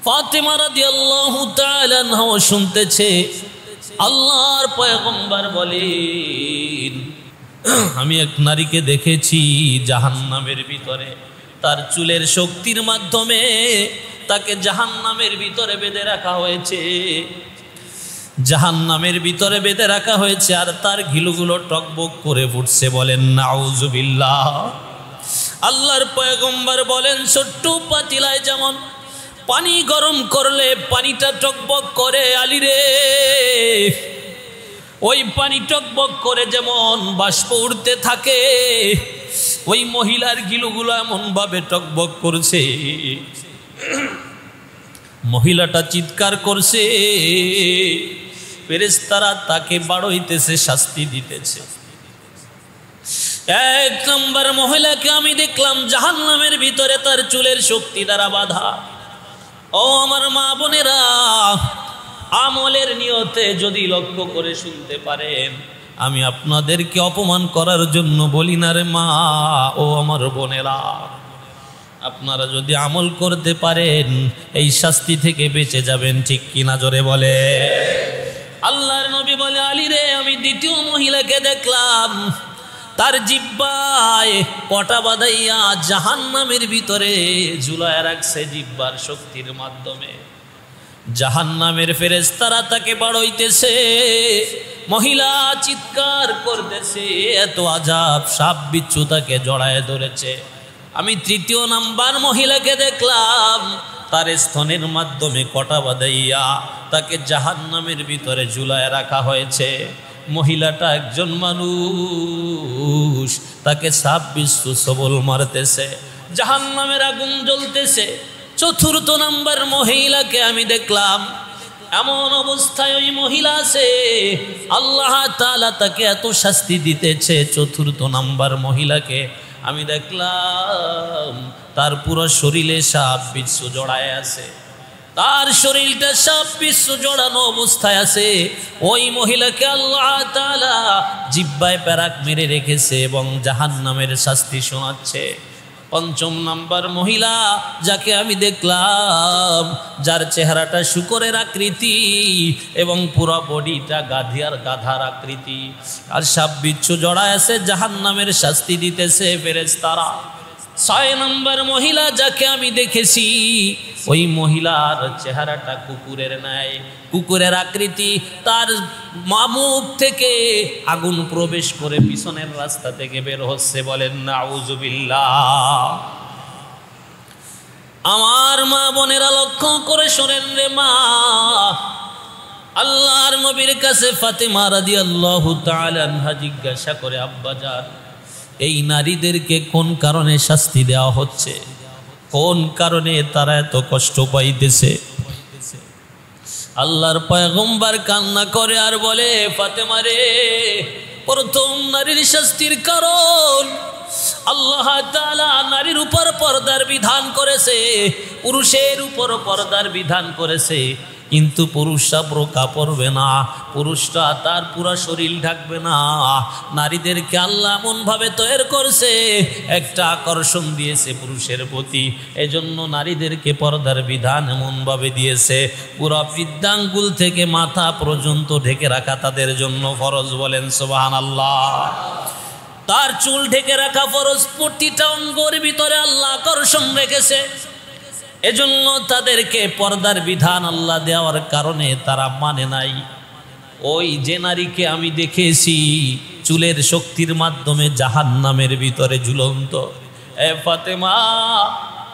ফাতেমা রাদিয়াল্লাহু তাআলা আনহা শুনতেছে আল্লাহর পয়গম্বর বলেন, আমি এক নারীকে দেখেছি জাহান্নামের ভিতরে, তার চুলের শক্তির মাধ্যমে তাকে জাহান্নামের ভিতরে বেঁধে রাখা হয়েছে, জাহান্নামের ভিতরে বেঁধে রাখা হয়েছে, আর তার ঘিলুগুলো টকবক করে ফুটছে। বলেন নাউজুবিল্লাহ। আল্লাহর পয়গম্বর বলেন, ছোট্ট পাতিলায় যেমন পানি গরম করলে পানিটা টকবক করে, আলী রে, ওই পানি টকবক করে যেমন বাষ্প উঠতে থাকে, ওই মহিলার গিলুগুলো এমন ভাবে টকবক করছে। মহিলাটা চিৎকার করছে, ফেরেশতারা তাকে বাড়াইতেছে, শাস্তি দিতেছে। এক নম্বর মহিলাকে আমি দেখলাম জাহান্নামের ভিতরে তার চুলের শক্তি দ্বারা বাধা। ও আমার মা বোনেরা, আমলের নিয়তে যদি লক্ষ্য করে শুনতে পারেন, আমি আপনাদেরকে অপমান করার জন্য বলি না রে মা ও আমার বোনেরা, আপনারা যদি আমল করতে পারেন এই শাস্তি থেকে বেঁচে যাবেন, ঠিক কিনা জোরে বলে। আল্লাহর নবী বলে, আলী রে, আমি দ্বিতীয় মহিলাকে দেখলাম তার জিহ্বায় পটা বাঁধাইয়া জাহান্নামের ভিতরে ঝুলায় রাখছে জিহ্বার শক্তির মাধ্যমে। জাহান্নামের ফেরেশতারা তাকে বাড়াইতেছে, মহিলা চিৎকার করতেছে, এত আযাব, সাপ বিচ্ছু তাকে জড়ায় ধরেছে। আমি তৃতীয় নাম্বার মহিলাকে দেখলাম তার স্তনের মাধ্যমে কটা বাঁধাইয়া তাকে জাহান্নামের ভিতরে ঝুলায় রাখা হয়েছে। মহিলাটা একজন মানুষ, তাকে সাপ বিচ্ছু সবল মারতেছে, জাহান্নামের আগুন জ্বলতেছে। চতুর্থ নাম্বার মহিলাকে আমি দেখলাম এমন অবস্থায় ওই মহিলা আছে, আল্লাহ তাআলা তাকে এত শাস্তি দিতেছে। চতুর্থ নাম্বার মহিলাকে আমি দেখলাম তার পুরো শরীরে সাপ বিচ্ছু জড়ায় আছে, তার শরীরটা সাপ বিচ্ছু জড়ানো অবস্থায় আছে। ওই মহিলাকে আল্লাহ তাআলা জিহ্বায় প্যারাক মেরে রেখেছে এবং জাহান্নামের শাস্তি শোনাচ্ছে। পঞ্চম নাম্বার মহিলা যাকে আমি দেখলাম, যার চেহারাটা শূকরের আকৃতি এবং পুরো বডিটা গাধার আকৃতি, আর সাপ বিচ্ছু জড়ায় আছে, জাহান্নামের শাস্তি দিতেছে ফেরেশতারা। 6 নম্বর মহিলা যাকে আমি দেখেছি, ওই মহিলার চেহারাটা কুকুরের ন্যায়, কুকুরের আকৃতি, তার মুখ থেকে আগুন প্রবেশ করে পিছনের রাস্তা থেকে বের হচ্ছে। বলেন নাউজুবিল্লাহ। আমার মা বোনেরা লক্ষ্য করে শোনেন রে মা, আল্লাহর নবীর কাছে ফাতেমা রাদিয়াল্লাহু তাআলা আনহা জিজ্ঞাসা করে, আব্বাজান, এই নারীদেরকে কোন কারণে শাস্তি দেওয়া হচ্ছে, কোন কারণে তারা এত কষ্ট পাইতেছে? আল্লাহর পয়গম্বর কান্না করে আর বলে, ফাতেমা রে, প্রথম নারীর শাস্তির কারণ আল্লাহ তাআলা নারীর উপর পর্দার বিধান করেছে, পুরুষের উপর পর্দার বিধান করেছে, কিন্তু পুরুষরা বোরকা পরবে না, পুরুষরা তার পুরো শরীর ঢাকবে না। নারীদেরকে আল্লাহ এমনভাবে তৈরি করছে, একটা আকর্ষণ দিয়েছে পুরুষের প্রতি, এজন্য নারীদেরকে পর্দার বিধান এমনভাবে দিয়েছে, পুরো বৃদ্ধাঙ্গুল থেকে মাথা পর্যন্ত ঢেকে রাখা তাদের জন্য ফরজ। বলেন সুবহানাল্লাহ। তার চুল ঢেকে রাখা ফরজ, প্রতিটা অঙ্গের ভিতরে আল্লাহ আকর্ষণ রেখেছে, এজন্য তাদেরকে পর্দার বিধান আল্লাহ দেওয়ার কারণে তারা মানে নাই। ওই যে নারীকে আমি দেখেছি চুলের শক্তির মাধ্যমে জাহান্নামের ভিতরে ঝুলন্ত, এ ফাতেমা,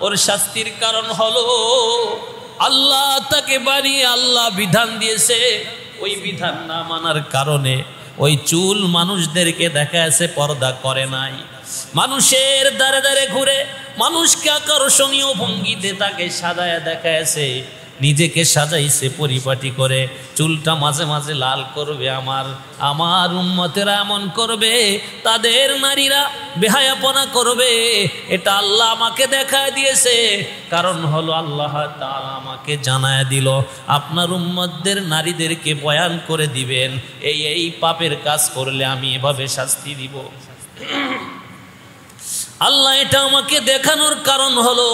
ওর শাস্তির কারণ হলো আল্লাহ তাকে বানিয়ে আল্লাহ বিধান দিয়েছে, ওই বিধান না মানার কারণে ওই চুল মানুষদেরকে দেখা আছে পর্দা করে নাই, মানুষের দ্বারে দ্বারে ঘুরে মানুষকে আকর্ষণীয় ভঙ্গিতে তাকে সাজায় দেখাইছে, নিজেকে সাজাইছে পরিপাটি করে, চুলটা মাঝে মাঝে লাল করবে, আমার উম্মতেরা এমন করবে, তাদের নারীরা বেহায়াপনা করবে, এটা আল্লাহ আমাকে দেখায় দিয়েছে। কারণ হলো আল্লাহ তাআলা আমাকে জানায় দিল, আপনার উম্মতদের নারীদেরকে বয়ান করে দিবেন, এই পাপের কাজ করলে আমি এভাবে শাস্তি দিব। আল্লাহ এটা আমাকে দেখানোর কারণ হলো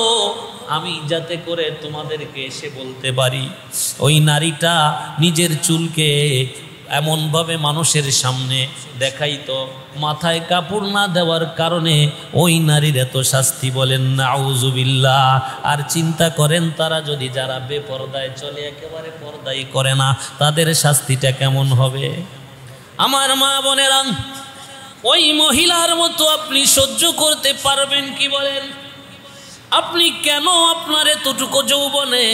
আমি যাতে করে তোমাদেরকে এসে বলতে পারি। ওই নারীটা নিজের চুলকে এমনভাবে মানুষের সামনে দেখাইতো, মাথায় কাপড় না দেওয়ার কারণে ওই নারীর এত শাস্তি। বলেন নাউজুবিল্লাহ। আর চিন্তা করেন তারা যদি যারা বেপরদায় চলে, একেবারে পর্দাই করে না, তাদের শাস্তিটা কেমন হবে? আমার মা বোনেরা, ওই মহিলার মতো আপনি সহ্য করতে পারবেন কি বলেন? আপনি কেন আপনার এতটুকু যৌবনে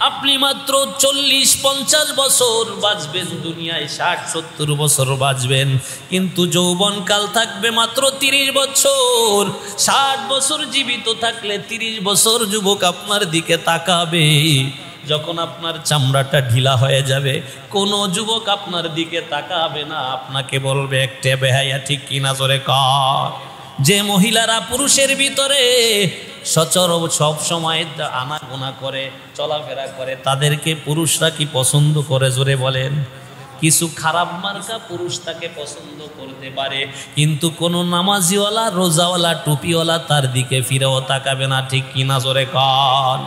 আপনি মাত্র 40-50 বছর বাঁচবেন দুনিয়ায়, 60-70 বছর বাঁচবেন, কিন্তু যৌবনকাল থাকবে মাত্র 30 বছর। 60 বছর জীবিত থাকলে 30 বছর যুবক আপনার দিকে তাকাবে। যখন আপনার চামড়াটা ঢিলা হয়ে যাবে, কোনো যুবক আপনার দিকে তাকাবে না, আপনাকে বলবে একটা বেহায়া। ঠিক কিনা জোরে কর। যে মহিলারা পুরুষের ভিতরে সচরাচর সব সময় আনাগোনা করে, চলাফেরা করে, তাদেরকে পুরুষরা কি পছন্দ করে? জোরে বলেন। কিছু খারাপ মার্কা পুরুষ তাকে পছন্দ করতে পারে, কিন্তু কোনো নামাজিওয়ালা, রোজাওয়ালা, টুপিওয়ালা তার দিকে ফিরেও তাকাবে না। ঠিক কিনা জোরে কর।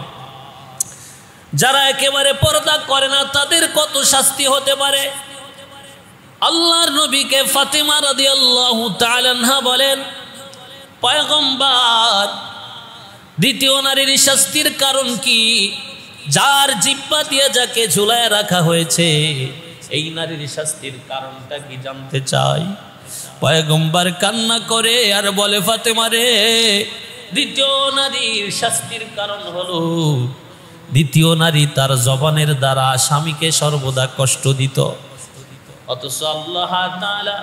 যারা একেবারে পর্দা করে না তাদের কত শাস্তি হতে পারে? আল্লাহর নবীকে ফাতেমা রাদিয়াল্লাহু তাআলা আনহা বলেন, পয়গম্বর, দ্বিতীয় নারীর শাস্তির কারণ কি? যার জিহ্বা দিয়ে যাকে ঝুলায় রাখা হয়েছে, এই নারীর শাস্তির কারণটা কি জানতে চাই? পয়গম্বর কান্না করে আর বলে, ফাতেমা রে, দ্বিতীয় নারীর শাস্তির কারণ হলো দ্বিতীয় নারী তার জবানের দ্বারা স্বামীকে সর্বদা কষ্ট দিত। অথচ আল্লাহ তাআলা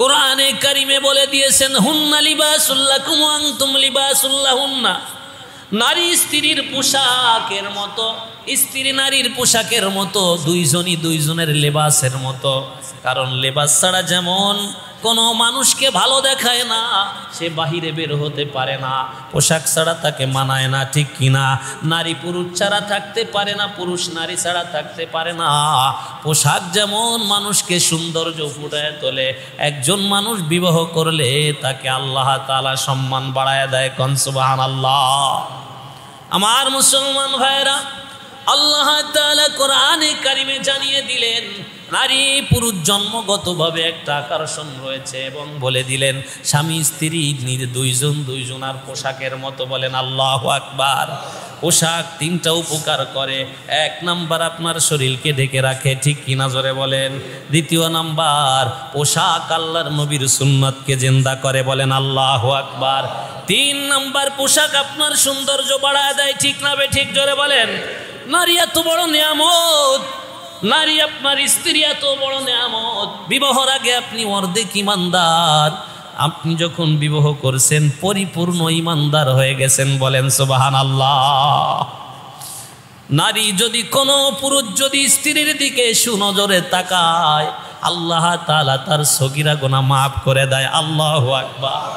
কোরআনে কারিমে বলে দিয়েছেন, হুন্না লিবাসুল লাকুম ওয়া আনতুম লিবাসুল লাহুন্না। নারী স্ত্রীর পোশাকের মতো, স্ত্রী নারীর পোশাকের মতো, দুইজনই দুইজনের লেবাসের মতো। কারণ লেবাস ছাড়া যেমন কোনো মানুষকে ভালো দেখায় না, সে বাহিরে বের হতে পারে না, পোশাক ছাড়া তাকে মানায় না। ঠিক কিনা? নারী পুরুষ ছাড়া থাকতে পারে না, পুরুষ নারী ছাড়া থাকতে পারে না। পোশাক যেমন মানুষকে সৌন্দর্য ফুটায় তোলে, একজন মানুষ বিবাহ করলে তাকে আল্লাহ তাআলা সম্মান বাড়ায় দেয়। কোন সুবহানাল্লাহ। আমার মুসলমান ভাইরা, আল্লাহ তাআলা কোরআনে কারিমে জানিয়ে দিলেন নারী পুরুষ জন্মগতভাবে একটা আকর্ষণ রয়েছে, এবং বলে দিলেন স্বামী স্ত্রী দুইজনার পোশাকের মতো। বলেন আল্লাহু আকবার। পোশাক 3টা উপকার করে। 1 নাম্বার, আপনার শরীরকে ঢেকে রাখে। ঠিক কিনা জোরে বলেন। 2 নাম্বার, পোশাক আল্লাহর নবীর সুন্নাতকে জিন্দা করে। বলেন আল্লাহু আকবার। 3 নাম্বার, পোশাক আপনার সৌন্দর্য বাড়ায় দেয়। ঠিক না বে ঠিক? জোরে বলেন। নারী এত বড় নিয়ামত, নারী আপনার স্ত্রী এত বড় নিয়ামত। বিবাহর আগে আপনি অর্ধেক ইমানদার, আপনি যখন বিবাহ করছেন পরিপূর্ণ ইমানদার হয়ে গেছেন। বলেন সুবহানাল্লাহ। নারী যদি কোনো পুরুষ যদি স্ত্রীর দিকে সুনজরে তাকায়, আল্লাহ তাআলা তার সগীরা গুনাহ মাফ করে দেয়। আল্লাহু আকবার।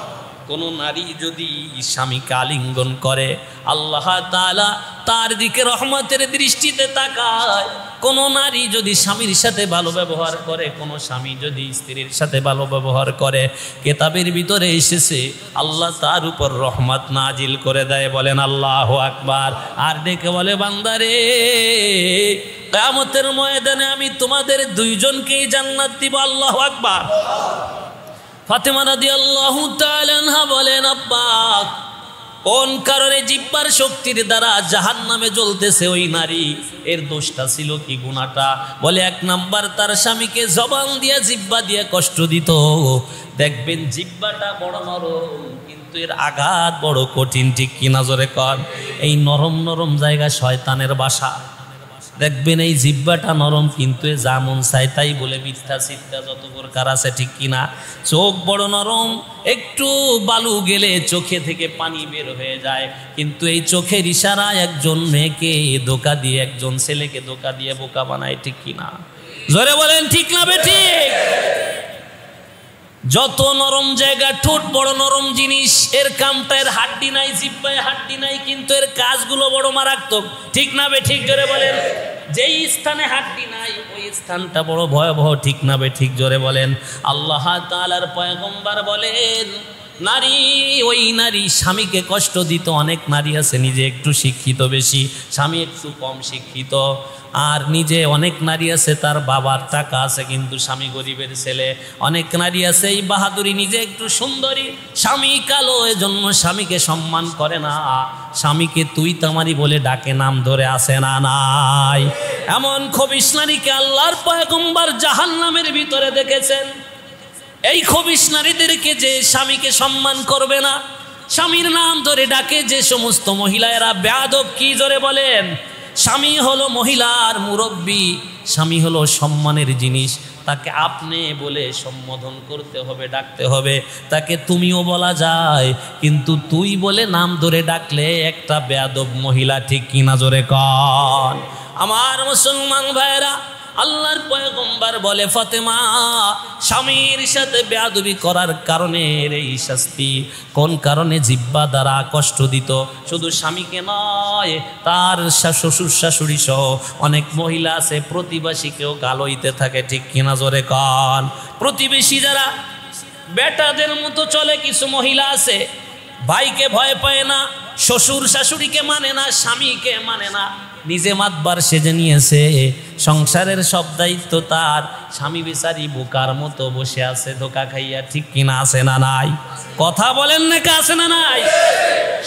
কোনো নারী যদি স্বামীকে আলিঙ্গন করে, আল্লাহ তাআলা তার দিকে রহমতের দৃষ্টিতে তাকায়। কোনো নারী যদি স্বামীর সাথে ভালো ব্যবহার করে, কোনো স্বামী যদি স্ত্রীর সাথে ভালো ব্যবহার করে, কিতাবের ভিতরে এসেছে আল্লাহ তার উপর রহমত নাজিল করে দেয়। বলেন আল্লাহু আকবার। আর ডেকে বলে, বান্দারে, কিয়ামতের ময়দানে আমি তোমাদের দুইজনকেই জান্নাত দিব। আল্লাহু আকবার। ফাতেমা রাদিয়াল্লাহু তাআলা আনহা বলেন, আব্বা, কোন কারণে জিহ্বার শক্তির দ্বারা জাহান্নামে জ্বলতেছে ওই নারী, এর দোষটা ছিল কি, গুনাহটা? বলে 1 নাম্বার, তার স্বামীকে জবান দিয়ে জিহ্বা দিয়ে কষ্ট দিত। দেখবেন জিহ্বাটা বড় নরম, কিন্তু এর আঘাত বড় কঠিন। ঠিক কিনা জোরে কর। এই নরম নরম জায়গা শয়তানের বাসা। দেখবেন এই জিহ্বাটা নরম, কিন্তু এ যেমন চাই তাই বলে মিথ্যা চিন্তা যত প্রকার আছে। ঠিক কিনা? চোখ বড় নরম, একটু বালু গেলে চোখে থেকে পানি বের হয়ে যায়, কিন্তু এই চোখের ইশারায় একজন মেয়েকে ধোঁকা দিয়ে, একজন ছেলেকে ধোঁকা দিয়ে বোকা বানায়। ঠিক কিনা? জোরে বলেন ঠিক না বেঠিক? যত নরম জায়গা, ঠোঁট বড় নরম জিনিস, এর কামটা, এর হাড্ডি নাই, জিহ্বায় হাড্ডি নাই, কিন্তু এর কাজগুলো বড় মারাত্মক। ঠিক না বে ঠিক? জোরে বলেন। যেই স্থানে হাড্ডি নাই ওই স্থানটা বড় ভয়াবহ। ঠিক না বে ঠিক? জোরে বলেন। আল্লাহ তাআলার পয়গম্বর বলেন, নারী, ওই নারী স্বামীকে কষ্ট দিত। অনেক নারী আছে নিজে একটু শিক্ষিত বেশি, স্বামী একটু কম শিক্ষিত। আর নিজে অনেক নারী আছে তার বাবার টাকা আছে কিন্তু স্বামী গরিবের ছেলে। অনেক নারী আছে এই বাহাদুরি, নিজে একটু সুন্দরী, স্বামী কালো, এজন্য স্বামীকে সম্মান করে না, স্বামীকে তুই তামারি বলে ডাকে, নাম ধরে আসে না নাই। এমন খবিশ নারীকে আল্লাহর পয়গম্বর জাহান্নামের ভিতরে দেখেছেন। এই খবিশ নারীদেরকে যে স্বামীকে সম্মান করবে না, স্বামীর নাম ধরে ডাকে, যে সমস্ত মহিলা এরা বেয়াদব। কি জোরে বলেন? স্বামী হলো মহিলার মুরব্বী, স্বামী হলো সম্মানের জিনিস, তাকে আপনি বলে সম্বোধন করতে হবে, ডাকতে হবে। তাকে তুমিও বলা যায়, কিন্তু তুই বলে নাম ধরে ডাকলে একটা বেয়াদব মহিলা, ঠিক কিনা জোরে কন? আমার মুসলমান ভাইরা, আল্লাহর পয়গম্বর বলে ফাতেমা স্বামীর সাথে বেয়াদবি করার কারণে এই শাস্তি। কোন কারণে? জিহ্বা দ্বারা কষ্ট দিত। শুধু স্বামীকে নয়, তার শ্বশুর শাশুড়ি সহ অনেক মহিলা আছে প্রতিবেশীকেও গালইতে থাকে, ঠিক কিনা জোরে কন? প্রতিবেশী যারা বেটাদের মতো চলে, কিছু মহিলা আছে ভাইকে ভয় পায় না, শ্বশুর শাশুড়িকে মানে না, স্বামীকে মানে না, নিজে মাতবার সেজে নিয়েছে, সংসারের সব দায়িত্ব তার। স্বামী বেচারি বোকার মতো বসে আছে ধোকা খাইয়া, ঠিক কিনা আছে না নাই? কথা বলেন না, আছে না নাই?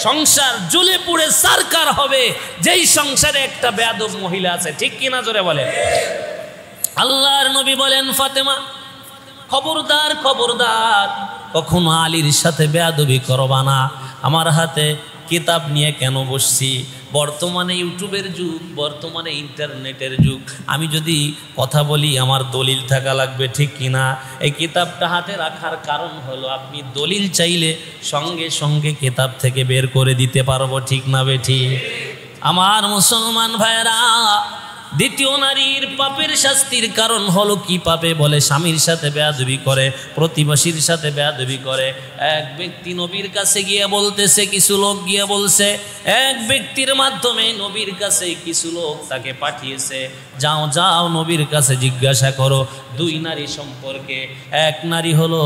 সংসার জ্বলে পুড়ে সারকার হবে যেই সংসারে একটা বেয়াদব মহিলা আছে, ঠিক কিনা জোরে বলেন? আল্লাহর নবী বলেন ফাতেমা খবরদার, খবরদার, কখনো আলীর সাথে বেয়াদবি করবা না। আমার হাতে কিতাব নিয়ে কেন বসছি? বর্তমানে ইউটিউবের যুগ, বর্তমানে ইন্টারনেটের যুগ। আমি যদি কথা বলি আমার দলিল থাকা লাগবে, ঠিক কিনা? এই কিতাবটা হাতে রাখার কারণ হলো আপনি দলিল চাইলে সঙ্গে সঙ্গে কিতাব থেকে বের করে দিতে পারবো, ঠিক না বেঠিক? আমার মুসলমান ভাইরা, দ্বিতীয় নারীর পাপের শাস্তির কারণ হলো কি পাপে? বলে স্বামীর সাথে বেয়াদবি করে, প্রতিবেশীর সাথে বেয়াদবি করে। এক ব্যক্তি নবীর কাছে গিয়ে বলতেছে, কিছু লোক গিয়ে বলছে, এক ব্যক্তির মাধ্যমে নবীর কাছে কিছু লোক তাকে পাঠিয়েছে, যাও যাও নবীর কাছে জিজ্ঞাসা করো দুই নারী সম্পর্কে। এক নারী হলো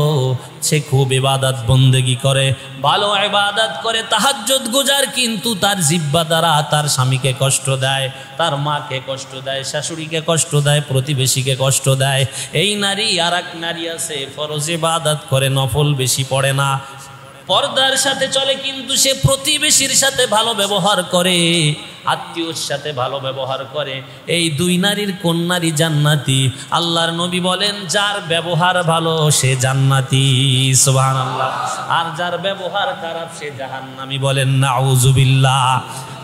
সে খুব ইবাদত বন্দেগি করে, ভালো ইবাদত করে, তাহাজ্জুদ গুজার, কিন্তু তার জিহ্বা দ্বারা তার স্বামীকে কষ্ট দেয়, তার মাকে কষ্ট দেয়, শাশুড়িকে কষ্ট দেয়, প্রতিবেশীকে কষ্ট দেয়। এই নারী। আর এক নারী আছে ফরজ ইবাদত করে, নফল বেশি পড়ে না, পর্দার সাথে চলে, কিন্তু সে প্রতিবেশীর সাথে ভালো ব্যবহার করে, আত্মীয়র সাথে ভালো ব্যবহার করে। এই দুই নারীর কোন নারী জান্নাতি? আল্লাহর নবী বলেন যার ব্যবহার ভালো সে জান্নাতি, সুবহানাল্লাহ। আর যার ব্যবহার খারাপ সে জাহান্নামী, বলেন নাউজুবিল্লাহ।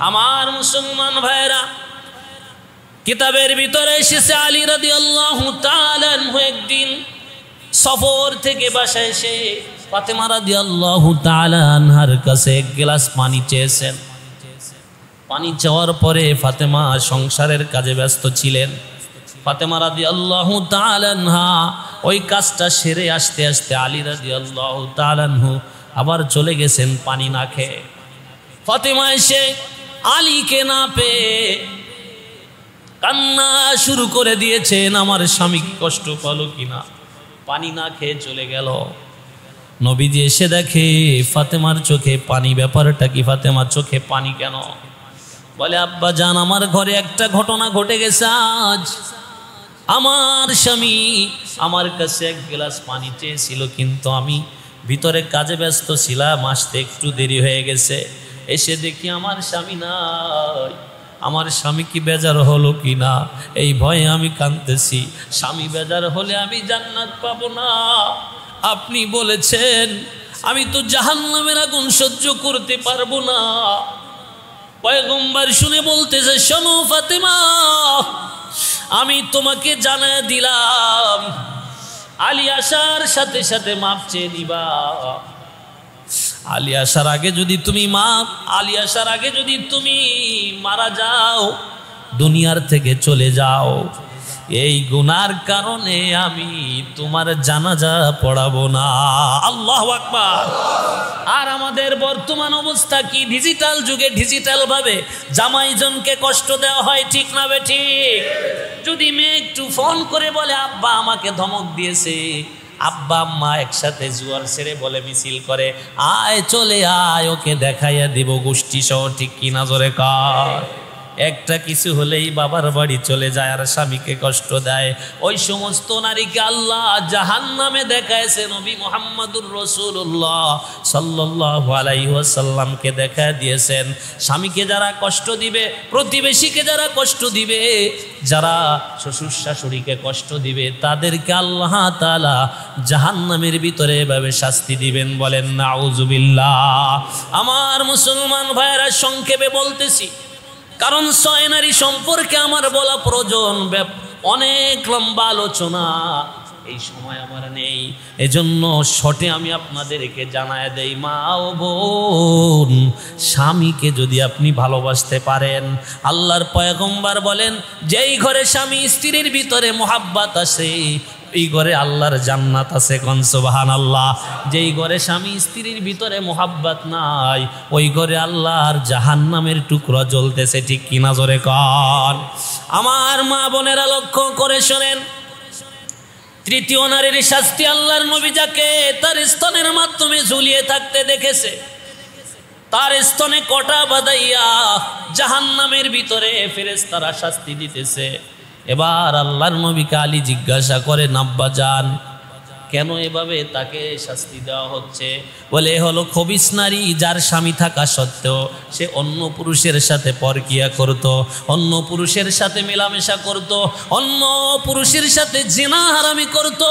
আমার মুসলমান ভাইরা, কিতাবের ভিতরে এসেছে আলী রাদিয়াল্লাহু তাআলা আনহু একদিন সফর থেকে বাসায় এসে ফাতেমা রাদিয়াল্লাহু তাআলা আনহার কাছে এক গ্লাস পানি চেয়েছেন। পানি চাওয়ার পরে ফাতেমা সংসারের কাজে ব্যস্ত ছিলেন। ফাতেমা রাদিয়াল্লাহু তাআলা আনহা ওই কাজটা সেরে আসতে আসতে আলী রাদিয়াল্লাহু তাআলা আনহু আবার চলে গেছেন পানি না খেয়ে। ফাতেমা এসে আলীকে না পেয়ে কান্না শুরু করে দিয়েছেন, আমার স্বামী কষ্ট পেলো কিনা, পানি না খেয়ে চলে গেল। নবীজি এসে দেখে ফাতেমার চোখে পানি, ব্যাপারটা কি? ফাতেমার চোখে পানি কেন? বলে আব্বা জান, আমার ঘরে একটা ঘটনা ঘটে গেছে আজ। আমার স্বামী আমার কাছে এক গ্লাস পানি চেয়েছিল, কিন্তু আমি ভিতরে কাজে ব্যস্ত ছিলাম, আসতে একটু দেরি হয়ে গেছে। এসে দেখি আমার স্বামী নাই। আমার স্বামী কি বেজার হলো কি না এই ভয়ে আমি কাঁদতেছি। স্বামী বেজার হলে আমি জান্নাত পাবো না। আপনি বলেছেন, আমি তো জাহান্নামের আগুন সহ্য করতে পারবো না। পয়গম্বর শুনে বলতেছে, শোনো ফাতেমা, আমি তোমাকে জানায় দিলাম, আলী আসার সাথে সাথে মাপ চেয়ে নিবা। আলী আসার আগে যদি তুমি আলী আসার আগে যদি তুমি মারা যাও, দুনিয়ার থেকে চলে যাও, এই গুনার কারণে আমি তোমার জানাজা পড়াবো না। আল্লাহু আকবার। আর আমাদের বর্তমান অবস্থা কি? ডিজিটাল যুগে ডিজিটাল ভাবে জামাইজনকে কষ্ট দেওয়া হয়, ঠিক না বেঠিক? যদি মেয়ে একটু ফোন করে বলে আব্বা আমাকে ধমক দিয়েছে, আব্বা আম্মা একসাথে জুয়ার ছেড়ে বলে মিছিল করে, আয় চলে আয়, ওকে দেখাইয়া দিব গোষ্ঠী সহ, ঠিক কিনা জোরে কর। একটা কিছু হলেই বাবার বাড়ি চলে যায় আর স্বামীকে কষ্ট দেয়। ওই সমস্ত নারীকে আল্লাহ জাহান্নামে দেখাইছে। নবী মুহাম্মদুর রাসূলুল্লাহ সাল্লাল্লাহু আলাইহি ওয়াসাল্লামকে দেখা দিয়েছেন, স্বামীকে যারা কষ্ট দিবে, প্রতিবেশীকে যারা কষ্ট দিবে, যারা শ্বশুর শাশুড়িকে কষ্ট দিবে, তাদেরকে আল্লাহ তাআলা জাহান্নামের ভিতরে এভাবে শাস্তি দিবেন। বলেন নাউজুবিল্লাহ। আমার মুসলমান ভাইয়েরা, সংক্ষেপে বলতেছি, কারণ 6 নারী সম্পর্কে আমার বলা প্রয়োজন, অনেক লম্বা আলোচনা, এই সময় আমার নেই। এজন্য শর্টে আমি আপনাদেরকে জানায় দেই, মা ও বোন, স্বামীকে যদি আপনি ভালোবাসতে পারেন, আল্লাহর পয়গম্বর বলেন, যেই ঘরে স্বামী স্ত্রীর ভিতরে মোহাব্বত আছে, এই ঘরে আল্লাহর জান্নাত আছে। কোন সুবহানাল্লাহ। যেই ঘরে স্বামী স্ত্রীর ভিতরে মোহাব্বত নাই, ওই ঘরে আল্লাহর জাহান্নামের টুকরা জ্বলতেছে, ঠিক কিনা জোরে কন। আমার মা বোনেরা লক্ষ্য করে শোনেন, তৃতীয় নারীর শাস্তি আল্লাহর নবী যাকে তার স্তনের মাধ্যমে ঝুলিয়ে থাকতে দেখেছে, তার স্তনে কটা বাঁধাইয়া জাহান্নামের ভিতরে ফেরেশতারা শাস্তি দিতেছে। এবার আল্লাহর নবীকে আলী জিজ্ঞাসা করেন, আব্বা জান, কেন এভাবে তাকে শাস্তি দেওয়া হচ্ছে? বলে, হলো খবিস নারী, যার স্বামী থাকা সত্ত্বেও সে অন্য পুরুষের সাথে পরকিয়া করত, অন্য পুরুষের সাথে মেলামেশা করত, অন্য পুরুষের সাথে জিনা হারামি করত,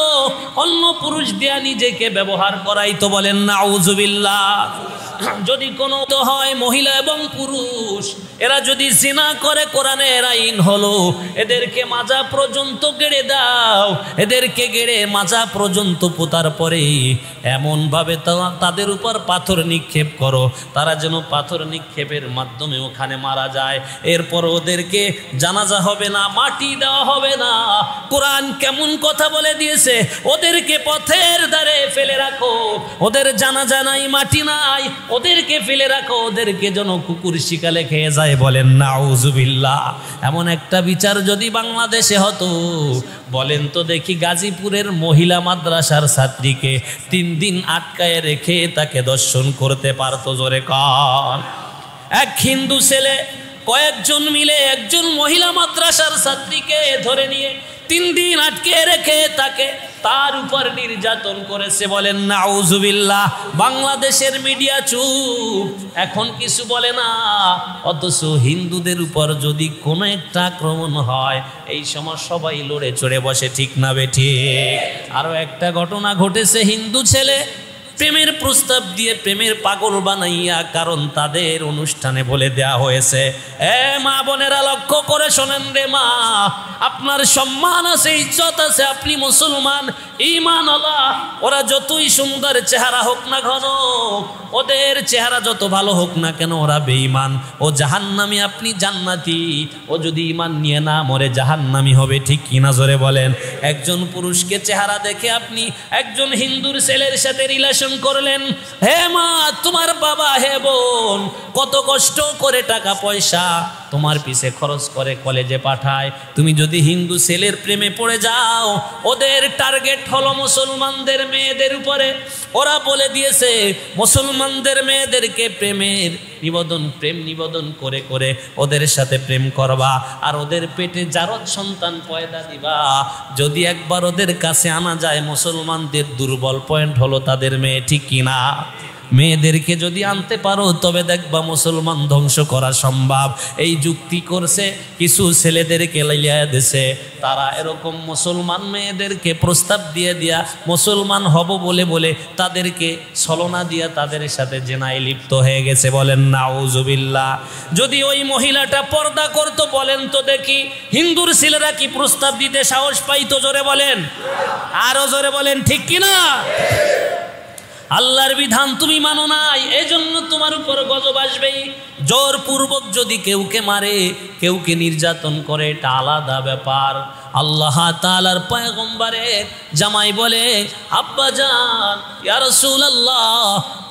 অন্য পুরুষ দিয়া নিজেকে ব্যবহার করাইতো। বলেন নাউজুবিল্লাহ। যদি কোনো তো হয় মহিলা এবং পুরুষ, এরা যদি জিনা করে, কোরআনের আইন হলো এদেরকে মাজা পর্যন্ত গেড়ে দাও, এদেরকে গেড়ে মাজা পর্যন্ত পোতার পরে এমনভাবে তাদের উপর পাথর নিক্ষেপ করো, তারা যেন পাথর নিক্ষেপের মাধ্যমে ওখানে মারা যায়। এরপর ওদেরকে জানাজা হবে না, মাটি দেওয়া হবে না। কোরআন কেমন কথা বলে দিয়েছে, ওদেরকে পথের ধারে ফেলে রাখো, ওদের জানাজা নাই, মাটি নাই, ওদেরকে ফেলে রাখো, ওদেরকে যেন কুকুর শিকালে খেয়ে যায়। বলেন নাউজুবিল্লাহ। এমন একটা বিচার যদি বাংলাদেশে হতো, বলেন তো দেখি, গাজীপুরের মহিলা মাদ্রাসার ছাত্রীকে 3 দিন আটকায় রেখে তাকে দর্শন করতে পারতো? জোরে কর। এক হিন্দু ছেলে কয়েকজন মিলে একজন মহিলা মাদ্রাসার ছাত্রীকে ধরে নিয়ে 3 দিন আটকে রেখে তার উপর নির্যাতন করেছে। বলেন নাউজুবিল্লাহ। বাংলাদেশের মিডিয়া চুপ, এখন কিছু বলে না, অথচ হিন্দুদের উপর যদি কোনো একটা আক্রমণ হয়, এই সময় সবাই লড়ে চড়ে বসে, ঠিক না বেঠিক? আরো একটা ঘটনা ঘটেছে, হিন্দু ছেলে প্রেমের প্রস্তাব দিয়ে প্রেমের পাগল বানাইয়া, কারণ তাদের অনুষ্ঠানে বলে দেয়া হয়েছে, মা বোনেরা লক্ষ্য করে শোনেন রে মা, আপনার সম্মান আছে, ইজ্জত আছে, আপনি মুসলমান, ঈমান আল্লাহ, ওরা যতই সুন্দর চেহারা হোক না ঘন, ওদের চেহারা যত ভালো হোক না কেন, ওরা বেঈমান, ও জাহান্নামী, আপনি জান্নাতি। ও যদি ঈমান নিয়ে না মরে জাহান্নামী হবে, ঠিক কিনা জোরে বলেন। একজন পুরুষকে চেহারা দেখে আপনি একজন হিন্দুর ছেলের সাথে রিলেশন করলেন, হে মা, তোমার বাবা, হে বোন কত কষ্ট করে টাকা পয়সা তোমার পিছে খরচ করে কলেজে পাঠায়, তুমি যদি হিন্দু ছেলের প্রেমে পড়ে যাও, ওদের টার্গেট হলো মুসলমানদের মেয়েদের উপরে। ওরা বলে দিয়েছে মুসলমানদের মেয়েদেরকে প্রেম নিবেদন করে করে ওদের সাথে প্রেম করবা, আর ওদের পেটে জারদ সন্তান পয়দা দিবা। যদি একবার ওদের কাছে আনা যায়, মুসলমানদের দুর্বল পয়েন্ট হলো তাদের মেয়ে, ঠিক কিনা? মেয়েদেরকে যদি আনতে পারো, তবে দেখবা মুসলমান ধ্বংস করা সম্ভব। এই যুক্তি করছে কিছু ছেলেদেরকে লাইয়া দিছে, তারা এরকম মুসলমান মেয়েদেরকে প্রস্তাব দিয়ে দিয়া মুসলমান হব বলে বলে তাদেরকে ছলনা দিয়া তাদের সাথে জেনায় লিপ্ত হয়ে গেছে। বলেন নাউজুবিল্লাহ। যদি ওই মহিলাটা পর্দা করতো, বলেন তো দেখি, হিন্দুর ছেলেরা কি প্রস্তাব দিতে সাহস পাইতো? জোরে বলেন, আরো জোরে বলেন, ঠিক কিনা? আল্লাহর বিধান তুমি মানো নাই, এজন্য তোমার উপর গজব আসবেই। জোরপূর্বক যদি কেউকে মারে, কেউকে নির্যাতন করে, এটা আলাদা ব্যাপার। আল্লাহ তাআলার পয়গম্বরে জামাই বলে, আব্বা জান ইয়া রাসূলুল্লাহ,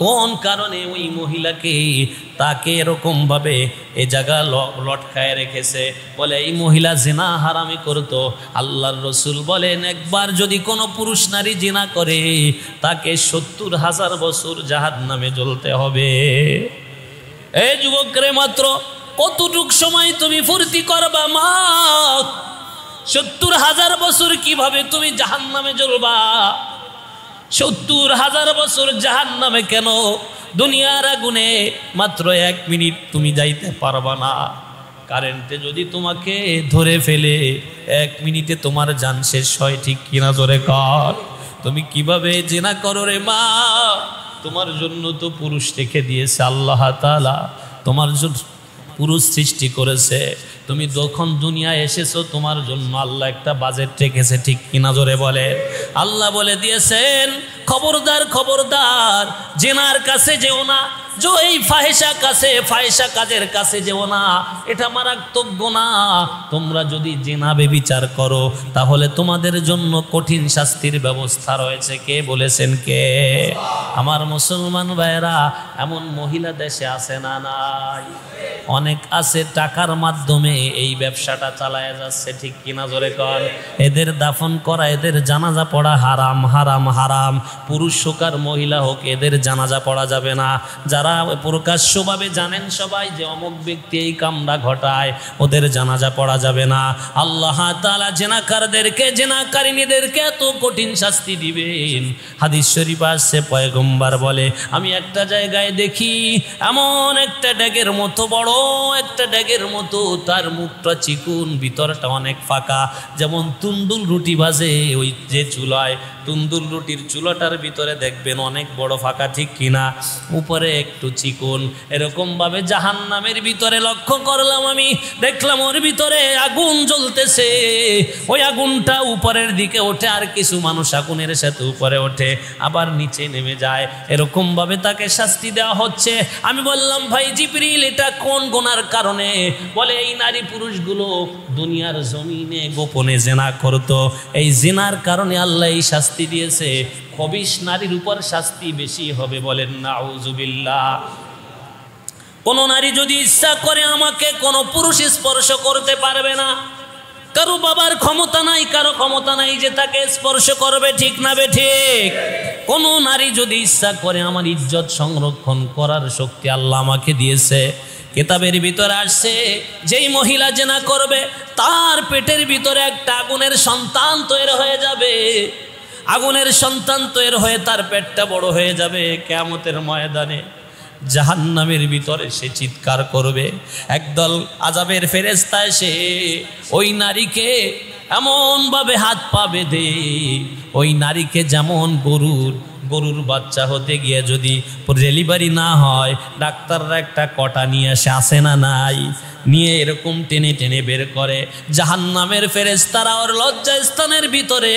কোন কারণে ওই মহিলাকে তাকে এরকম ভাবে এই জায়গা লটকায় রেখেছে? বলে এই মহিলা জিনা হারামি করতো। আল্লাহর রাসূল বলেন, একবার যদি কোনো পুরুষ নারী জিনা করে তাকে ৭০,০০০ বছর জাহান্নামে জ্বলতে হবে। এই যুবকরে, মাত্র কতটুক সময় তুমি ফুর্তি করবা মা? ৭০,০০০ বছর কিভাবে তুমি জাহান্নামে জ্বলবা? ৭০,০০০ বছর জাহান্নামে কেন? দুনিয়ার আগুনে মাত্র ১ মিনিট তুমি যাইতে পারবা না। কারেন্টে যদি তোমাকে ধরে ফেলে ১ মিনিটে তোমার জান শেষ হয়, ঠিক কিনা জোরে কর? তুমি কিভাবে জিনা করো রে মা? তোমার জন্য তো পুরুষ রেখে দিয়েছে আল্লাহ তাআলা, তোমার জন্য পুরুষ সৃষ্টি করেছে। তুমি যখন দুনিয়ায় এসেছো তোমার জন্য আল্লাহ একটা বাজেট রেখেছে, ঠিক কিনা জোরে বলে? আল্লাহ বলে দিয়েছেন, খবরদার খবরদার জিনার কাছে যেও না, जो এই ফাহিশা কাজের কাছে যেও না, এটা মারাত্মক গুনাহ। তোমরা যদি জিনা ব্যভিচার করো তাহলে তোমাদের জন্য কঠিন শাস্তির ব্যবস্থা রয়েছে। কে বলেছেন? কে? আমার মুসলমান ভাইরা, এমন মহিলা দেশে আছে না নাই? অনেক আছে, টাকার মাধ্যমে এই ব্যবসাটা চালায় যাচ্ছে, ঠিক কিনা জোরে কর? এদের দাফন করা, এদের জানাজা পড়া হারাম হারাম হারাম। পুরুষ হোক আর মহিলা হোক, এদের জানাজা পড়া যাবে না। যারা প্রকাশ্যভাবে জানেন সবাই যে অমুক ব্যক্তি এই কামটা ঘটায়, ওদের জানাজা পড়া যাবে না। আল্লাহ তাআলা জিনাকারদেরকে, জিনাকারিনীদেরকে এত কঠিন শাস্তি দিবেন। হাদিস শরীফ আসছে, পয়গম্বর বলে, আমি একটা জায়গায় দেখি এমন একটা ড্যাগের মতো, বড় একটা ড্যাগের মতো, তার মুখটা চিকুন, ভিতরটা অনেক ফাঁকা, যেমন তুন্দুল রুটি ভাজে ওই যে চুলায়, তুন্দুল রুটির চুলাটার ভিতরে দেখবেন অনেক বড় ফাঁকা, ঠিক কিনা? উপরে একটু চিকুন। এরকম ভাবে জাহান্নামের ভিতরে লক্ষ্য করলাম, আমি দেখলাম ওর ভিতরে আগুন জ্বলতেছে। ওই আগুনটা উপরের দিকে ওঠে, আর কিছু মানুষ আগুনের সাথে উপরে ওঠে, আবার নিচে নেমে যায়। এরকম ভাবে তাকে শাস্তি দেওয়া হচ্ছে। আমি বললাম, ভাই জিবরিল, এটা কোন গুনার কারণে? বলে, এই নারী পুরুষগুলো দুনিয়ার জমিনে গোপনে জিনা করতো, এই জিনার কারণে আল্লাহ এই শাস্তি দিয়েছে। খবিশ নারীর উপর শাস্তি বেশি হবে, বলেন নাউজুবিল্লাহ। কোন নারী যদি ইচ্ছা করে আমাকে কোন পুরুষ স্পর্শ করতে পারবে না। কারো বাবার ক্ষমতা নাই, কারো ক্ষমতা নাই যে তাকে স্পর্শ করবে, ঠিক না বে ঠিক? কোন নারী যদি ইচ্ছা করে, আমার ইজ্জত সংরক্ষণ করার শক্তি আল্লাহ আমাকে দিয়েছে। কিতাবের ভিতরে আসছে, যেই মহিলা জিনা করবে তার পেটের ভিতরে একটা আগুনের সন্তান তৈরি হয়ে যাবে। আগুনের সন্তান তৈরি হয়ে তার পেটটা বড় হয়ে যাবে। কিয়ামতের ময়দানে জাহান্নামের ভিতরে সে চিৎকার করবে। একদল আযাবের ফেরেশতা এসে ওই নারীকে এমন ভাবে হাত পা বেঁধে, ওই নারীকে যেমন গরুর বাচ্চা হতে গিয়ে যদি ডেলিভারি না হয়, ডাক্তাররা একটা কটা নিয়ে আসে না নাই, নিয়ে এরকম টেনে টেনে বের করে। জাহান্নামের ফেরেশতারা ওর লজ্জা স্থানের ভিতরে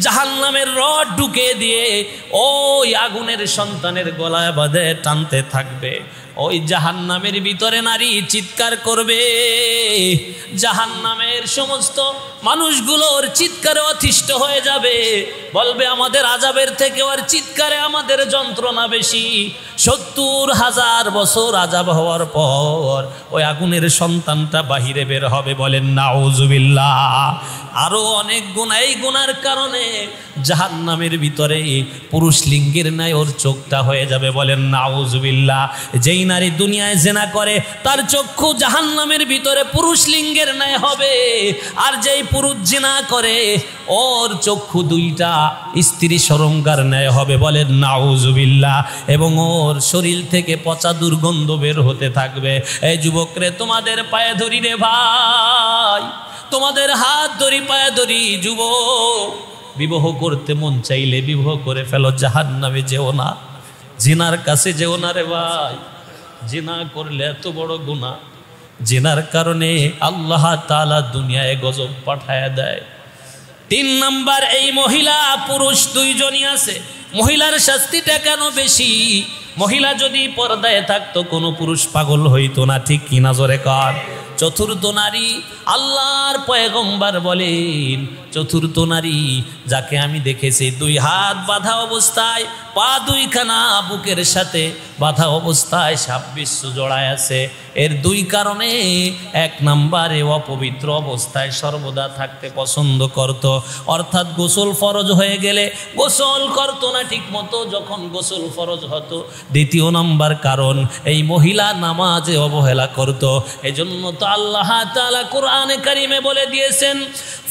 জাহান্নামের রড ঢুকে দিয়ে ওই আগুনের সন্তানের গলায় বাঁধে টানতে থাকবে। ওই জাহান্নামের ভিতরে নারী চিৎকার করবে। জাহান্নামের সমস্ত মানুষগুলো ওর চিৎকারে অতিষ্ঠ হয়ে যাবে, বলবে আমাদের আযাবের থেকে ওর চিৎকারে আমাদের যন্ত্রণা বেশি। ৭০,০০০ বছর আযাব হওয়ার পর ওই আগুনের সন্তানটা বাহিরে বের হবে, বলেন নাউজুবিল্লাহ। আরো অনেক গুনাহ, এই গুনার কারণে জাহান্নামের ভিতরে পুরুষ লিঙ্গের ন্যায় ওর চোখটা হয়ে যাবে, বলেন নাউজুবিল্লাহ। যেই নারী দুনিয়ায় জিনা করে তার চক্ষু জাহান্নামের ভিতরে পুরুষ লিঙ্গের ন্যায় হবে, আর যেই পুরুষ জিনা করে ওর চক্ষু দুইটা স্ত্রী সরঙ্গার ন্যায় হবে, বলেন নাউজুবিল্লাহ। এবং ওর শরীর থেকে পচা দুর্গন্ধ বের হতে থাকবে। এই যুবকরে, তোমাদের পায়ে ধরি রে ভাই, তোমাদের হাত ধরি, পায়ে ধরি। যুবক, বিবাহ করতে মন চাইলে বিবাহ করে ফেলো, জাহান্নামে যেও না, জিনার কাছে যেও না রে ভাই। জিনা করলে এত বড় গুনাহ, জিনার কারণে আল্লাহ তাআলা দুনিয়ায় গজব পাঠায়া দেয়। ৩ নাম্বার, এই মহিলা পুরুষ দুইজনই আছে। মহিলার শাস্তিটা কেন বেশি? মহিলা যদি পর্দায় থাকতো কোনো পুরুষ পাগল হইতো না, ঠিক কিনা জোরে কর? চতুর্থ নারী আল্লাহর পয়গম্বর বলেন, চতুর্থ নারী যাকে আমি দেখেছি 2 হাত বাঁধা অবস্থায়, পা 2খানা বুকের সাথে বাঁধা অবস্থায় 26 জোড়ায় আছে। এর 2 কারণে 1 নম্বরে অপবিত্র অবস্থায় সর্বদা থাকতে পছন্দ করত, অর্থাৎ গোসল ফরজ হয়ে গেলে গোসল করতো না ঠিক মতো যখন গোসল ফরজ হতো। 2 নম্বর কারণ এই মহিলা নামাজে অবহেলা করত। এজন্য তো আল্লাহ তাআলা কোরআনে কারিমে বলে দিয়েছেন,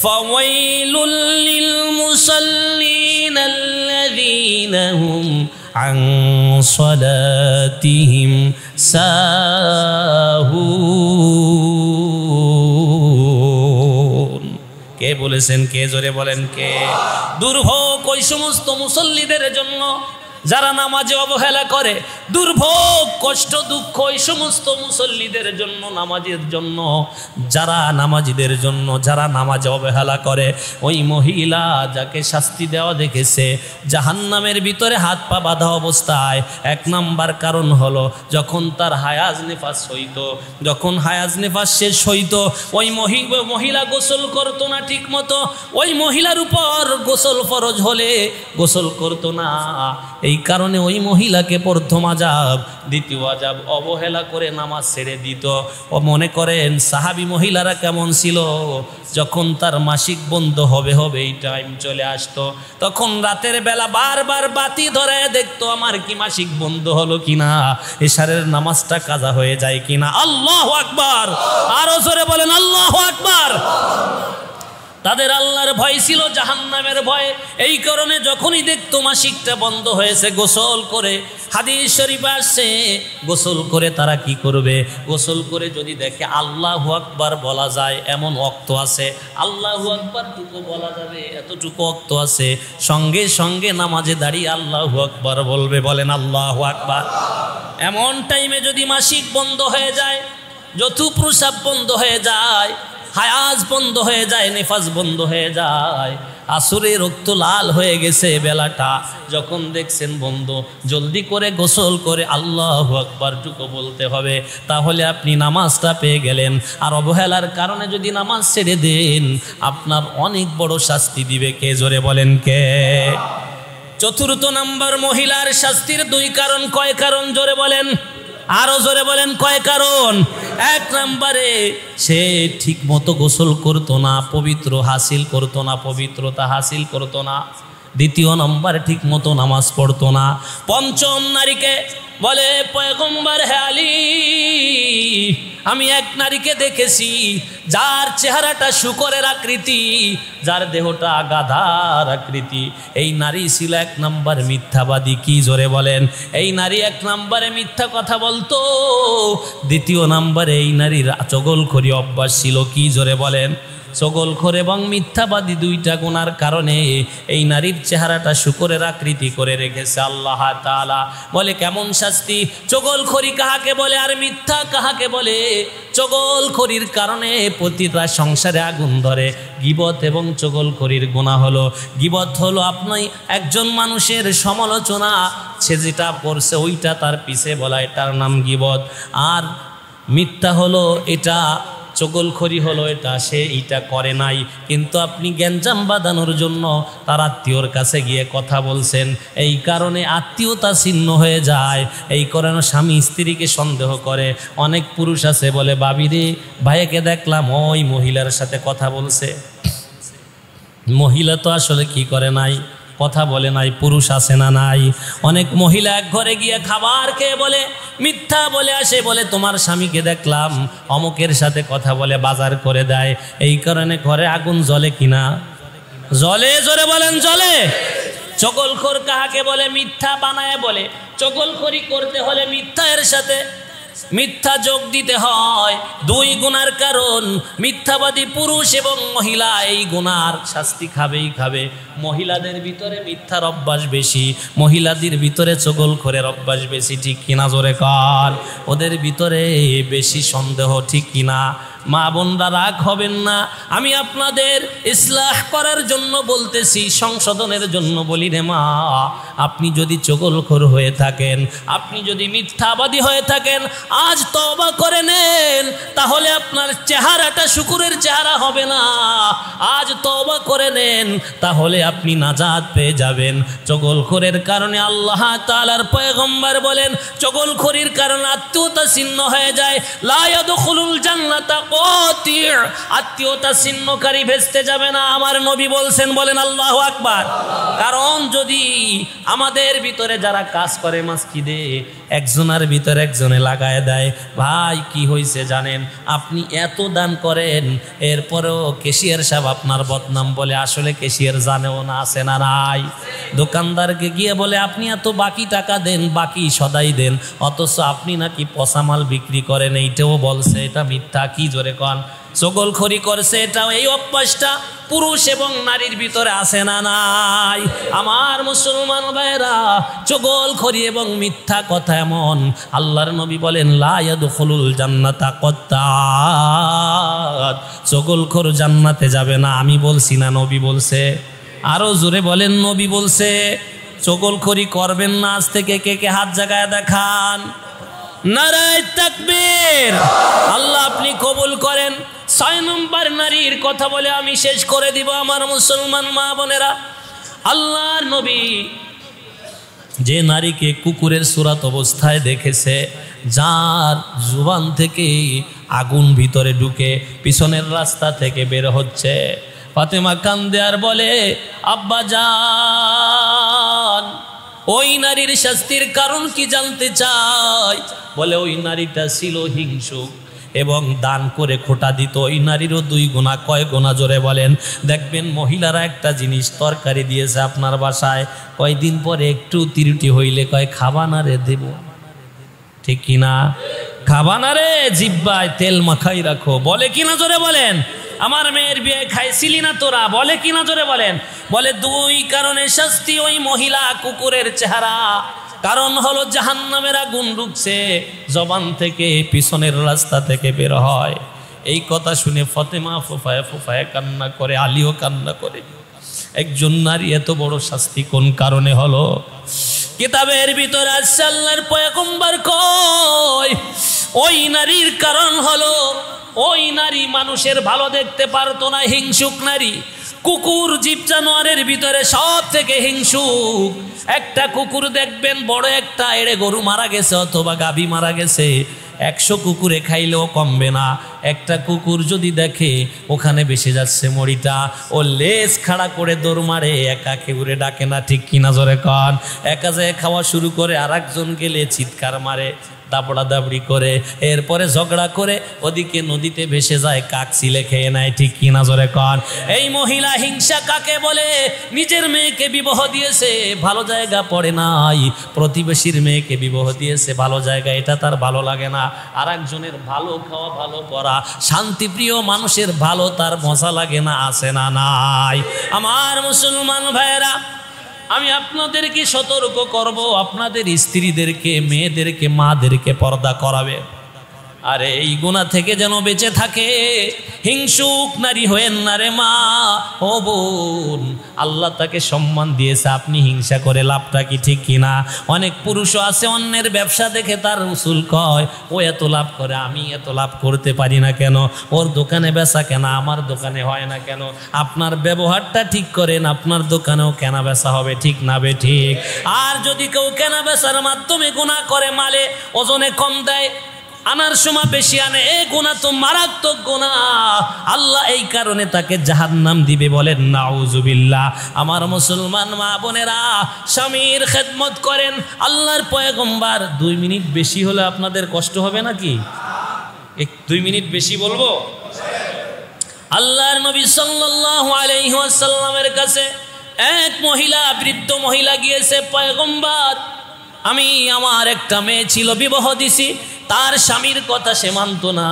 ফাওয়াইলুল লিল মুসাল্লিন আল্লাযীনা হুম আন সালাতিহিম সাহুন। কে বলেছেন? কে? জোরে বলেন কে? দুর্ভোগ ওই সমস্ত মুসল্লিদের জন্য যারা নামাজে অবহেলা করে, দুর্ভোগ কষ্ট দুঃখ ওই সমস্ত মুসল্লিদের জন্য, নামাজের জন্য, যারা নামাজিদের জন্য, যারা নামাজে অবহেলা করে। ওই মহিলা যাকে শাস্তি দেওয়া দেখেছে জাহান্নামের ভিতরে হাত পা বাঁধা অবস্থায়, 1 নম্বর কারণ হলো যখন তার হায়াজ নিফাস হইত, যখন হায়াজ নিফাস শেষ হইত ওই মহিলা গোসল করতো না ঠিক মতো। ওই মহিলার উপর গোসল ফরজ হলে গোসল করতো না। এই কারণে ওই মহিলাকে প্রথম আযাব, দ্বিতীয় আযাব, অবহেলা করে নামাজ ছেড়ে দিত। ও মনে করেন সাহাবী মহিলারা কেমন ছিল? যখন তার মাসিক বন্ধ হবে এই টাইম চলে আসতো, তখন রাতের বেলা বারবার বাতি ধরে দেখতো আমার কি মাসিক বন্ধ হলো কিনা, এশারের নামাজটা কাজা হয়ে যায় কিনা। আল্লাহু আকবার! আরো জোরে বলেন আল্লাহু আকবার! তাদের আল্লাহর ভয় ছিল, জাহান্নামের ভয়। এই কারণে যখনই দেখতো মাসিকটা বন্ধ হয়েছে গোসল করে, হাদিস শরীফে আসছে গোসল করে তারা কি করবে? গোসল করে যদি দেখে আল্লাহু আকবার বলা যায় এমন ওয়াক্ত আছে, আল্লাহু আকবার টুকু বলা যাবে এতটুকু ওয়াক্ত আছে, সঙ্গে সঙ্গে নামাজে দাঁড়িয়ে আল্লাহু আকবার বলবে। বলেন আল্লাহু আকবার। এমন টাইমে যদি মাসিক বন্ধ হয়ে যায়, যতু প্রসাব বন্ধ হয়ে যায়, হায়াজ বন্ধ হয়ে যায়, নেফাজ বন্ধ হয়ে যায়, আসরে রক্ত লাল হয়ে গেছে বেলাটা, যখন দেখছেন বন্ধ, জলদি করে গোসল করে আল্লাহু আকবার টুকু বলতে হবে, তাহলে আপনি নামাজটা পেয়ে গেলেন। আর অবহেলার কারণে যদি নামাজ ছেড়ে দেন আপনার অনেক বড় শাস্তি দিবে। কে? জোরে বলেন কে? চতুর্থ নম্বর মহিলার শাস্তির 2 কারণ। কয় কারণ? জোরে বলেন, আরো জোরে বলেন কয় কারণ? 1 নম্বরে সে ঠিক মতো গোসল করতো না, পবিত্র হাসিল করতো না, পবিত্রতা হাসিল করতো না। 2 নম্বরে ঠিক মতো নামাজ পড়তো না। 5ম নারীকে বলে পয়গম্বর, হে আলী, আমি 1 নারীকে দেখেছি যার চেহারাটা শূকরের আকৃতি, যার দেহটা গাধার আকৃতি। এই নারী ছিল 1 নম্বর মিথ্যাবাদী। কি? জোরে বলেন। এই নারী 1 নম্বরে মিথ্যা কথা বলতো। 2 নম্বরে এই নারীর চগলখড়ি অভ্যাস ছিল। কি? জোরে বলেন। চগলখড় এবং মিথ্যাবাদী 2টা গুনার কারণে এই নারীর চেহারাটা শূকরের আকৃতি করে রেখেছে আল্লাহ তাআলা। বলে কেমন শাস্তি? চগলখড়ি কাহাকে বলে আর মিথ্যা কাহাকে বলে? চগলখড়ির কারণে প্রতিটা সংসারে আগুন ধরে। গীবত এবং চগলখড়ির গুনাহ হলো, গীবত হলো আপনি একজন মানুষের সমালোচনা, সে যেটা করছে ওইটা তার পিছে বলা, এটার নাম গীবত। আর মিথ্যা হলো এটা, চগলখড়ি হলো এটা সে এটা করে নাই, কিন্তু আপনি গ্যাঞ্জাম বাঁধানোর জন্য তার আত্মীয়র কাছে গিয়ে কথা বলছেন, এই কারণে আত্মীয়তা ছিন্ন হয়ে যায়। এই কারণে স্বামী স্ত্রীকে সন্দেহ করে। অনেক পুরুষ আছে বলে, ভাবি রে, ভাইকে দেখলাম ওই মহিলার সাথে কথা বলছে। মহিলা তো আসলে কি করে নাই, কথা বলে নাই। পুরুষ আছে না নাই? অনেক মহিলা এক ঘরে গিয়ে খাবার খেয়ে বলে, মিথ্যা বলে আসে, বলে তোমার স্বামীকে দেখলাম অমুকের সাথে কথা বলে, বাজার করে দেয়। এই কারণে ঘরে আগুন জ্বলে কিনা? জ্বলে। জোরে বলেন জ্বলে। চগলখড় কাহাকে বলে? মিথ্যা বানায় বলে। চগলখড়ি করতে হলে মিথ্যার সাথে মিথ্যা যোগ দিতে হয়। 2 গুনার কারণ। মিথ্যাবাদী পুরুষ এবং মহিলা এই গুনার শাস্তি খাবেই খাবে। মহিলাদের ভিতরে মিথ্যার অভ্যাস বেশি, মহিলাদের ভিতরে চগলখড়ের অভ্যাস বেশি। ঠিক কিনা? জোরে কান। ওদের ভিতরে বেশি সন্দেহ। ঠিক কিনা? মা বোনরা রাগ হবেন না, আমি আপনাদের ইসলাহ করার জন্য বলতেছি, সংশোধনের জন্য বলি রে মা। আপনি যদি চগলখোর হয়ে থাকেন, আপনি যদি মিথ্যাবাদী হয়ে থাকেন, আজ তওবা করে নেন, তাহলে আপনার চেহারাটা শুকুরের চেহারা হবে না। আজ তওবা করে নেন, তাহলে আপনি নাজাত পেয়ে যাবেন। চগলখোরের কারণে আল্লাহ তাআলার পয়গম্বর বলেন, চগলখোরির কারণে আত্মীয়তা ছিন্ন হয়ে যায়। লা ইয়াদখুলুল জান্নাতা কাতি', আত্মীয়তা ছিন্নকারী ভেস্তে যাবে না, আমার নবী বলছেন। বলেন আল্লাহু আকবার। কারণ যদি আমাদের ভিতরে যারা কাজ করে মসজিদে, একজনের ভিতরে একজনে লাগায় দেয়, ভাই কি হয়েছে জানেন, আপনি এত দান করেন, এরপরেও ক্যাশিয়ার সাহেব আপনার বদনাম বলে, আসলে ক্যাশিয়ার জানেও না আছে না নাই। দোকানদারকে গিয়ে বলে আপনি এত বাকি টাকা দেন, বাকি সদাই দেন, অথচ আপনি নাকি পচা মাল বিক্রি করেন, এইটাও বলছে। এটা মিথ্যা, কি জোরে কন। চগলখড়ি করছে, এটা এই অভ্যাসটা পুরুষ এবং নারীর ভিতরে আছে না নাই? আমার মুসলমান ভাইরা, চগলখড়ি এবং মিথ্যা কথা এমন, আল্লাহর নবী বলেন লা ইয়াদখুলুল জান্নাতা কাত্তাত, চগলখড় জান্নাতে যাবে না। আমি বলছি না, নবী বলছে। আরো জোরে বলেন, নবী বলছে। চগলখড়ি করবেন না। আজ থেকে কে কে হাত জাগায় দেখান। নারায়ে তাকবীর। আল্লাহ আপনি কবুল করেন। 6 নম্বর নারীর কথা বলে আমি শেষ করে দিব। আমার মুসলমান মা বোনেরা, আল্লাহর নবী যে নারীকে কুকুরের সুরাত অবস্থায় দেখেছে, যার জুবান থেকে আগুন ভিতরে ঢুকে পিছনের রাস্তা থেকে বের হচ্ছে, ফাতেমা কান্দে আর বলে, আব্বা জান, ওই নারীর শাস্তির কারণ কি জানতে চাই? বলে ওই নারীটা ছিল হিংসুক এবং দান করে খোটা দিত। ওই নারীরও 2 গুণা। কয় গুণা? জোরে বলেন। দেখবেন মহিলারা একটা জিনিস তরকারি দিয়েছে আপনার বাসায়, কয়দিন পরে একটু ত্রুটি হইলে কয় খাবা না রে, দেব। ঠিক কিনা? খাবা না রে, জিব্বায় তেল মাখাই রাখো। বলে কিনা? জোরে বলেন। আমার মেয়ের বিয়ে খাইছিলি না তোরা? বলে কিনা? জোরে বলেন। বলে 2 কারণে শাস্তি ওই মহিলা কুকুরের চেহারা। কারণ হলো জাহান্নামের আগুন ঢুকছে, জবান থেকে পিছনের রাস্তা থেকে বের হয়। এই কথা শুনে ফাতেমা ফুফায় ফুফায় কান্না করে, আলীও কান্না করে। একজন নারী এত বড় শাস্তি কোন কারণে হলো? কিতাবের ভিতরে আছে, আল্লাহর পয়গম্বর কয় ওই নারীর কারণ হলো, ওই নারী মানুষের ভালো দেখতে পারতো না, হিংসুক নারী। কুকুর জীব জানোয়ারের ভিতরে সব থেকে হিংসুক। একটা কুকুর দেখবেন বড় একটা এড়ে গরু মারা গেছে অথবা গাভী মারা গেছে, 100 কুকুরে খাইলেও কমবে না। একটা কুকুর যদি দেখে ওখানে বেসে যাচ্ছে মরিটা, ও লেজ খাড়া করে দৌড় মারে, একা কেউরে ডাকে না। ঠিক কিনা? জোরে কন। একা যায় খাওয়া শুরু করে, আর একজন গেলে চিৎকার মারে, দাবড়া দাবড়ি করে, এরপরে ঝগড়া করে ওদিকে নদীতে ভেসে যায়, কাক ছিলে খেয়ে নেয়। ঠিক কিনা? জোরে কন। এই মহিলা হিংসা কাকে বলে? নিজের মেয়েকে বিবাহ দিয়েছে, ভালো জায়গা পড়ে নাই, প্রতিবেশীর মেয়েকে বিবাহ দিয়েছে, ভালো জায়গা, এটা তার ভালো লাগে না। আর একজনের ভালো খাওয়া, ভালো পড়া, শান্তিপ্রিয় মানুষের ভালো তার মজা লাগে না, আছে না নাই? আমার মুসলমান ভাইয়েরা, আমি আপনাদেরকে সতর্ক করব, আপনাদের স্ত্রীদেরকে, মেয়েদেরকে, মাদেরকে পর্দা করাবে। আরে এই গুনাহ থেকে যেন বেঁচে থাকে। হিংসুক নারী হয়েন না রে মা ও বোন। আল্লাহ তাকে সম্মান দিয়েছে, আপনি হিংসা করে লাভটা কি? ঠিক কিনা? অনেক পুরুষও আছে, অন্যের ব্যবসা দেখে তার উসুল কয়, ও এত লাভ করে, আমি এত লাভ করতে পারি না কেন? ওর দোকানে বেচা কেনা, আমার দোকানে হয় না কেন? আপনার ব্যবহারটা ঠিক করেন, আপনার দোকানেও কেনা বেচা হবে। ঠিক না বে ঠিক? আর যদি কেউ কেনা বেচার মাধ্যমে গুনাহ করে, মালে ওজনে কম দেয়, আনার সময় বেশি আনে, এই গুনাহ তো মারাত্মক গুনাহ। আল্লাহ এই কারণে তাকে জাহান্নাম দিবে। বলেন নাউজুবিল্লাহ। আমার মুসলমান মা বোনেরা, স্বামীর খেদমত করেন। আল্লাহর পয়গম্বর, 2 মিনিট বেশি হলে আপনাদের কষ্ট হবে নাকি? 2 মিনিট বেশি বলবো? আল্লাহর নবী সাল্লাল্লাহু আলাইহি ওয়াসাল্লামের কাছে এক মহিলা, বৃদ্ধ মহিলা গিয়েছে, পয়গম্বর আমি, আমার একটা মেয়ে ছিল, বিবাহ দিছি, তার স্বামীর কথা সে মানত না,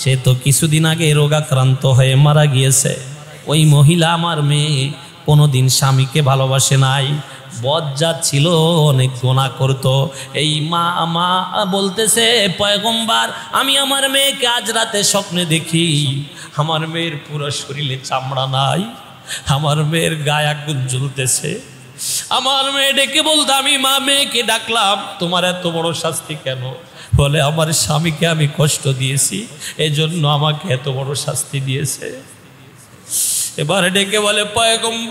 সে তো কিছুদিন আগে রোগাক্রান্ত হয়ে মারা গিয়েছে। ওই মহিলা, আমার মেয়ে কোনোদিন স্বামীকে ভালোবাসে নাই, বজ্জাত ছিল, অনেক গুনাহ করত। এই মা বলতেছে, পয়গম্বর আমি আমার মেয়েকে আজ রাতে স্বপ্নে দেখি, আমার মেয়ের পুরো শরীরে চামড়া নাই, আমার মেয়ের গায়ে আগুন জ্বলতেছে। আমার মেয়ে ডেকে বলতো, আমি মেয়েকে ডাকলাম, তোমার এত বড় শাস্তি কেন? বলে, আমার স্বামীকে আমি কষ্ট দিয়েছি, এজন্য আমাকে এত বড় শাস্তি দিয়েছে। এবারে ডেকে বলে, পয়গম্বর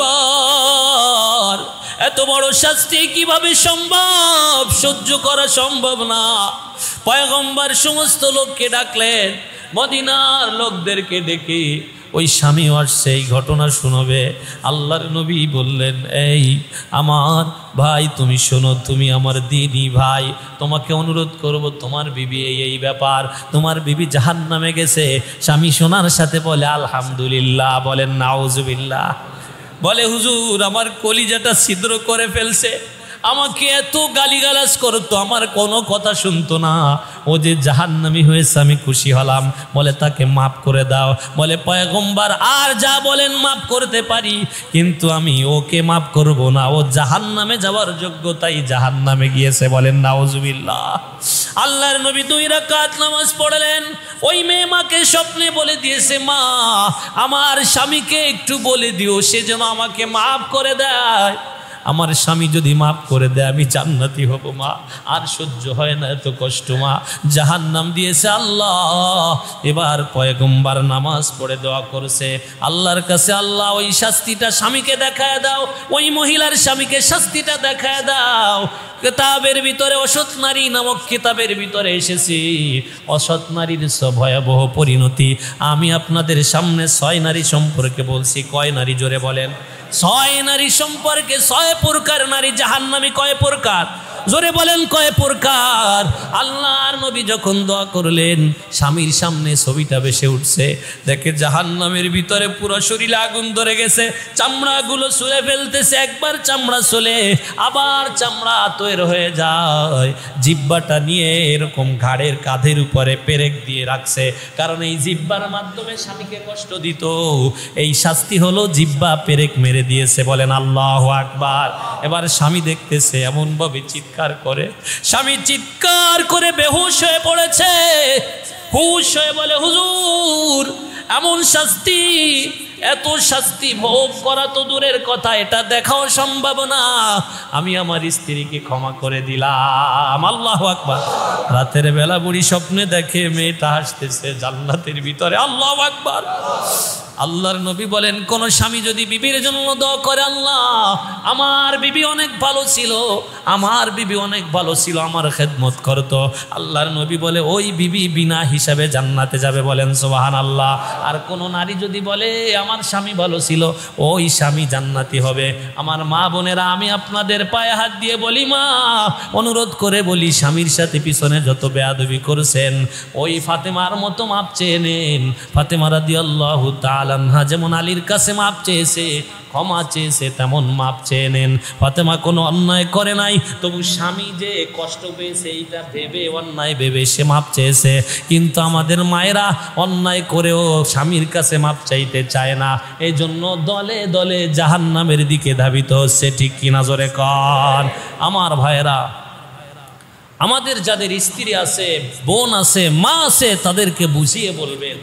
এত বড় শাস্তি কিভাবে সম্ভব? সহ্য করা সম্ভব না। পয়গম্বর সমস্ত লোককে ডাকলেন, মদিনার লোকদেরকে ডেকে, ওই স্বামী আসছে, এই ঘটনা শুনবে। আল্লাহর নবী বললেন, এই আমার ভাই তুমি শোনো, তুমি আমার দিনী ভাই, তোমাকে অনুরোধ করব, তোমার বিবি এই ব্যাপার, তোমার বিবি জাহান্নামে গেছে। স্বামী শোনার সাথে বলে, আলহামদুলিল্লাহ। বলেন নাউজুবিল্লাহ। বলে, হুজুর আমার কলিজাটা ছিদ্র করে ফেলছে, আমাকে এত গালিগালাজ করতো, আমার কোনো কথা শুনতো না, ও যে জাহান্নামী হয়েছে আমি খুশি হলাম। বলে, তাকে মাফ করে দাও। বলে, পয়গম্বর আর যা বলেন মাফ করতে পারি, কিন্তু আমি ওকে মাফ করব না, ও জাহান্নামে যাওয়ার যোগ্যতাই জাহান্নামে গিয়েছে। বলেন নাউজুবিল্লাহ। আল্লাহর নবী 2 রাকাত নামাজ পড়লেন। ওই মেয়ে মাকে স্বপ্নে বলে দিয়েছে, মা আমার স্বামীকে একটু বলে দিও, সে যেন আমাকে মাফ করে দেয়, আমার স্বামী যদি মাফ করে দেয় আমি জান্নাতি হব মা, আর সহ্য হয় না এত কষ্ট মা, জাহান্নাম দিয়েছে আল্লাহ। এবার পয়গম্বর নামাজ পড়ে দোয়া করছে আল্লাহর কাছে, আল্লাহ ওই শাস্তিটা স্বামীকে দেখায় দাও, ওই মহিলার স্বামীকে শাস্তিটা দেখায় দাও। কিতাবের ভিতরে অসৎ নারী নামক কিতাবের ভিতরে এসেছি, অসৎ নারীর ভয়াবহ পরিণতি। আমি আপনাদের সামনে 6 নারী সম্পর্কে বলছি। কয় নারী? জোরে বলেন। 6 নারী সম্পর্কে, 6 প্রকার নারী জাহান্নামী। কয় প্রকার? জোরে বলেন কয় প্রকার? আল্লাহর নবী যখন দোয়া করলেন, স্বামীর সামনে ছবিটা ভেসে উঠছে, দেখে জাহান্নামের ভিতরে পুরো শরীরে আগুন ধরে গেছে, চামড়াগুলো ছুঁড়ে ফেলতেছে, একবার চামড়া চলে আবার চামড়া তৈরি হয়ে যায়। জিহ্বাটা নিয়ে এরকম ঘাড়ের কাঁধের উপরে পেরেক দিয়ে রাখছে, কারণ এই জিহ্বার মাধ্যমে স্বামীকে কষ্ট দিত। এই শাস্তি হলো জিহ্বা পেরেক মেরে দিয়েছে। বলেন আল্লাহু আকবার। এবার স্বামী দেখতেছে, এমনভাবে চিৎকার করে, স্বামী চিৎকার করে বেহুশ হয়ে পড়েছে। হুশ হয়ে বলে, হুজুর এমন শাস্তি, এত শাস্তি ভোগ করা তো দূরের কথা, এটা দেখাও সম্ভব না, আমি আমার স্ত্রীকে ক্ষমা করে দিলাম। আল্লাহু আকবার। রাতের বেলা বুড়ি স্বপ্নে দেখে মেয়েটা হাসতেছে জান্নাতের ভিতরে। আল্লাহু আকবার। আল্লাহর নবী বলেন, কোন স্বামী যদি বিবির জন্য দোয়া করে, আল্লাহ আমার বিবি অনেক ভালো ছিল, আমার বিবি অনেক ভালো ছিল, আমার খেদমত করতো, আল্লাহর নবী বলে ওই বিবি বিনা হিসাবে জান্নাতে যাবে। বলেন সুবহানাল্লাহ। আর কোন নারী যদি বলে আমার স্বামী ভালো ছিল, ওই স্বামী জান্নাতি হবে। আমার মা বোনেরা, আমি আপনাদের পায়ে হাত দিয়ে বলি, মা অনুরোধ করে বলি, স্বামীর সাথে পিছনে যত বেয়াদবি করেছেন, ওই ফাতেমার মতো মাপ চেয়ে নেন। ফাতেমা রাদিয়াল্লাহু তাআলা আনহা যেমন আলীর কাছে মাপ চেয়েছে, ক্ষমা চেয়েছে, তেমন মাপ চেয়ে নেন। ফাতেমা কোনো অন্যায় করে নাই, তবু স্বামী যে কষ্ট পেয়েছে এইটা ভেবে, অন্যায় ভেবে সে মাপ চেয়েছে। কিন্তু আমাদের মায়েরা অন্যায় করেও স্বামীর কাছে মাপ চাইতে চায় না, এই জন্য দলে দলে জাহান্নামের দিকে ধাবিত হচ্ছে। ঠিক কিনা জোরে কন আমার ভাইয়েরা। আমাদের যাদের স্ত্রী আছে, বোন আছে, মা আছে, তাদেরকে বুঝিয়ে বলবেন,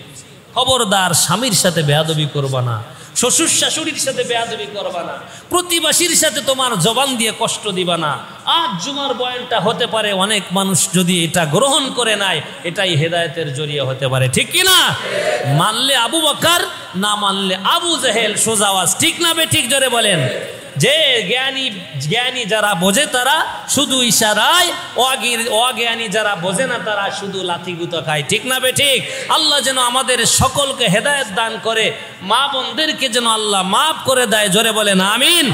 খবরদার স্বামীর সাথে বেয়াদবি করবা না, শ্বশুর শাশুড়ির সাথে বেয়াদবি করবা না, প্রতিবাসীর সাথে তোমার জবান দিয়ে কষ্ট দিবা না। আজ জুমার বয়ানটা হতে পারে অনেক মানুষ যদি এটা গ্রহণ করে নেয়, এটাই হেদায়েতের জরিয়া হতে পারে। ঠিক কি না? মানলে আবু বকর, না মানলে আবু জেহেল। সোজা আওয়াজ, ঠিক না বে ঠিক? জোরে বলেন। যে জ্ঞানী যারা বোঝে তারা শুধু ইশারায়, অজ্ঞানী যারা বোঝে না তারা শুধু লাথি গুঁতো খায়। ঠিক না বে ঠিক? আল্লাহ যেন আমাদের সকলকে হেদায়েত দান করে, মা বোনদেরকে যেন আল্লাহ মাফ করে দেয়। জোরে বলেন আমিন।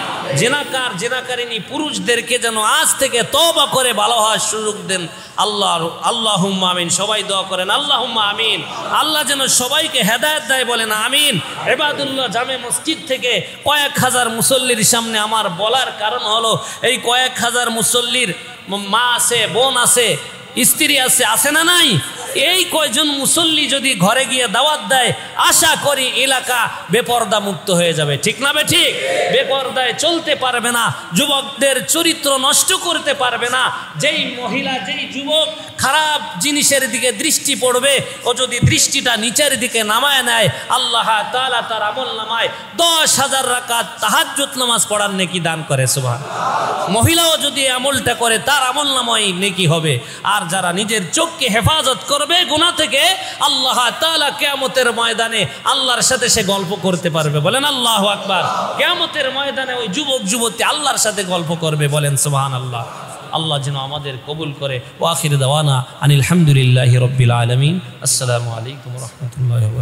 জিনাকারিনী পুরুষদেরকে যেন আজ থেকে তওবা করে ভালো হওয়ার সুযোগ দেন আল্লাহুম্মা আমিন। সবাই দোয়া করেন আল্লাহুম্মা আমিন। আল্লাহ যেন সবাইকে হেদায়েত দেয়। বলেন আমিন। ইবাদুল্লাহ জামে মসজিদ থেকে কয়েক হাজার মুসল্লির সামনে আমার বলার কারণ হলো, এই কয়েক হাজার মুসল্লির মা আছে, বোন আছে, স্ত্রী আছে, আছে না নাই? এই কয়জন মুসল্লি যদি ঘরে গিয়ে দাওয়াত দেয়, আশা করি এলাকা বেপর্দা মুক্ত হয়ে যাবে। ঠিক না ঠিক? বেপর্দায় চলতে পারবে না, যুবকদের চরিত্র নষ্ট করতে পারবে না। যেই মহিলা, যেই যুবক খারাপ জিনিসের দিকে দৃষ্টি পড়বে, ও যদি দৃষ্টিটা নিচের দিকে নামায় নেয়, আল্লাহ তাআলা তার আমল নামায় 10,000 রাকাত তাহাজ্জুদ নামাজ পড়ার নেকি দান করে। সুবহানাল্লাহ। মহিলাও যদি আমলটা করে, তার আমল নামায় নেকি হবে। আর যারা নিজের চোখকে হেফাজত করবে গুনাহ থেকে, আল্লাহ তাআলা কিয়ামতের ময়দানে আল্লাহর সাথে সে গল্প করতে পারবে। বলেন আল্লাহু আকবার। কিয়ামতের ময়দানে ওই যুবক যুবতী আল্লাহর সাথে গল্প করবে। বলেন সুবহানাল্লাহ। আল্লাহ যেন আমাদের কবুল করে। ওয়া আখির দাওয়ানা আনিল হামদুলিল্লাহি রাব্বিল আলামিন। আসসালামু আলাইকুম ওয়া রাহমাতুল্লাহি ওয়া বারাকাতুহু।